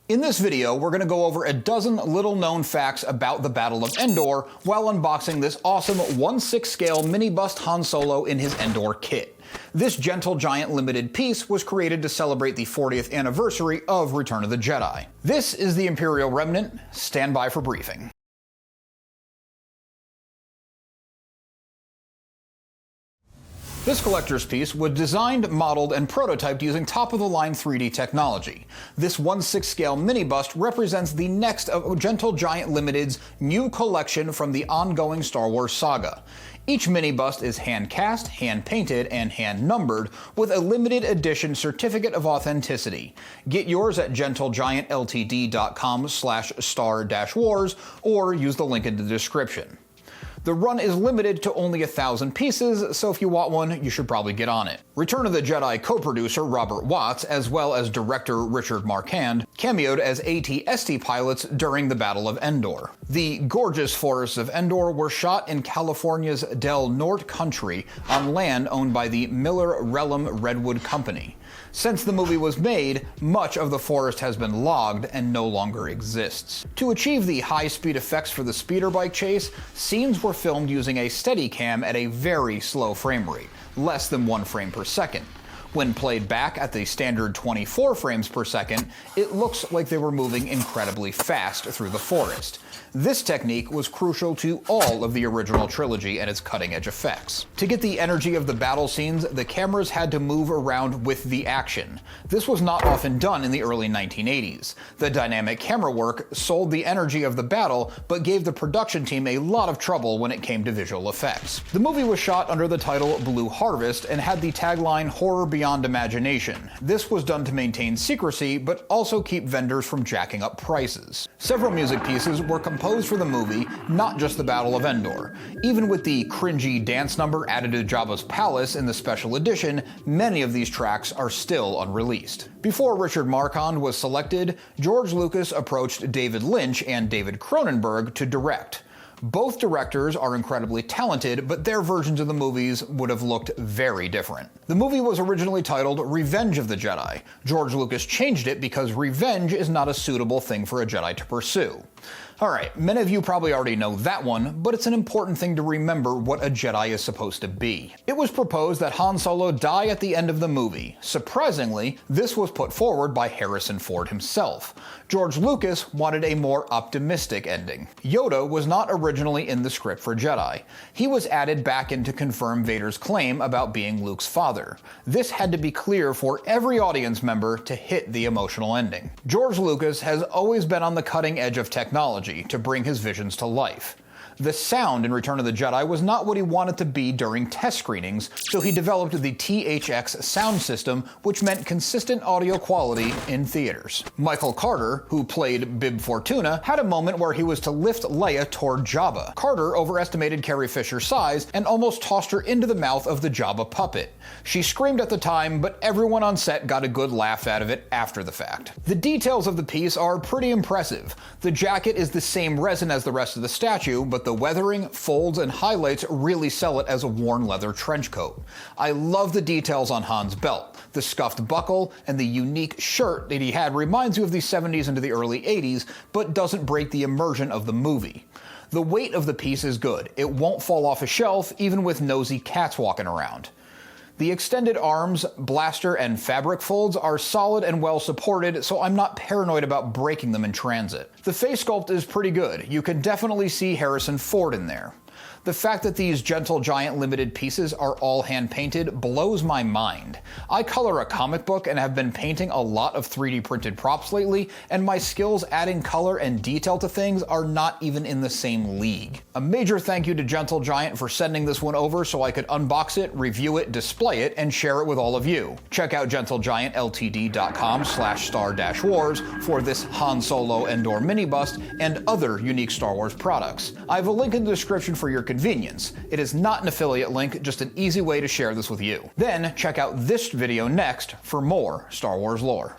In this video, we're going to go over a dozen little-known facts about the Battle of Endor while unboxing this awesome 1/6 scale mini-bust Han Solo in his Endor kit. This Gentle Giant limited piece was created to celebrate the 40th anniversary of Return of the Jedi. This is the Imperial Remnant. Stand by for briefing. This collector's piece was designed, modeled, and prototyped using top-of-the-line 3D technology. This 1/6 scale mini-bust represents the next of Gentle Giant Limited's new collection from the ongoing Star Wars saga. Each mini-bust is hand-cast, hand-painted, and hand-numbered, with a limited edition certificate of authenticity. Get yours at gentlegiantltd.com/star-wars or use the link in the description. The run is limited to only 1,000 pieces, so if you want one, you should probably get on it. Return of the Jedi co-producer Robert Watts, as well as director Richard Marquand, cameoed as AT-ST pilots during the Battle of Endor. The gorgeous forests of Endor were shot in California's Del Norte country on land owned by the Miller-Relum Redwood Company. Since the movie was made, much of the forest has been logged and no longer exists. To achieve the high-speed effects for the speeder bike chase, scenes were filmed using a Steadicam at a very slow frame rate, less than 1 frame per second. When played back at the standard 24 frames per second, it looks like they were moving incredibly fast through the forest. This technique was crucial to all of the original trilogy and its cutting-edge effects. To get the energy of the battle scenes, the cameras had to move around with the action. This was not often done in the early 1980s. The dynamic camera work sold the energy of the battle, but gave the production team a lot of trouble when it came to visual effects. The movie was shot under the title Blue Harvest and had the tagline Horror Beyond Imagination. This was done to maintain secrecy, but also keep vendors from jacking up prices. Several music pieces were composed for the movie, not just the Battle of Endor. Even with the cringy dance number added to Jabba's palace in the special edition, many of these tracks are still unreleased. Before Richard Marquand was selected, George Lucas approached David Lynch and David Cronenberg to direct. Both directors are incredibly talented, but their versions of the movies would have looked very different. The movie was originally titled Revenge of the Jedi. George Lucas changed it because revenge is not a suitable thing for a Jedi to pursue. Alright, many of you probably already know that one, but it's an important thing to remember what a Jedi is supposed to be. It was proposed that Han Solo die at the end of the movie. Surprisingly, this was put forward by Harrison Ford himself. George Lucas wanted a more optimistic ending. Yoda was not originally in the script for Jedi. He was added back in to confirm Vader's claim about being Luke's father. This had to be clear for every audience member to hit the emotional ending. George Lucas has always been on the cutting edge of technology to bring his visions to life. The sound in Return of the Jedi was not what he wanted to be during test screenings, so he developed the THX sound system, which meant consistent audio quality in theaters. Michael Carter, who played Bib Fortuna, had a moment where he was to lift Leia toward Jabba. Carter overestimated Carrie Fisher's size and almost tossed her into the mouth of the Jabba puppet. She screamed at the time, but everyone on set got a good laugh out of it after the fact. The details of the piece are pretty impressive. The jacket is the same resin as the rest of the statue, but the weathering, folds, and highlights really sell it as a worn leather trench coat. I love the details on Han's belt. The scuffed buckle and the unique shirt that he had reminds you of the 70s into the early 80s, but doesn't break the immersion of the movie. The weight of the piece is good. It won't fall off a shelf, even with nosy cats walking around. The extended arms, blaster, and fabric folds are solid and well supported, so I'm not paranoid about breaking them in transit. The face sculpt is pretty good. You can definitely see Harrison Ford in there. The fact that these Gentle Giant limited pieces are all hand-painted blows my mind. I color a comic book and have been painting a lot of 3D printed props lately, and my skills adding color and detail to things are not even in the same league. A major thank you to Gentle Giant for sending this one over so I could unbox it, review it, display it, and share it with all of you. Check out gentlegiantltd.com/star-wars for this Han Solo Endor mini bust and other unique Star Wars products. I have a link in the description for your convenience. It is not an affiliate link, just an easy way to share this with you. Then check out this video next for more Star Wars lore.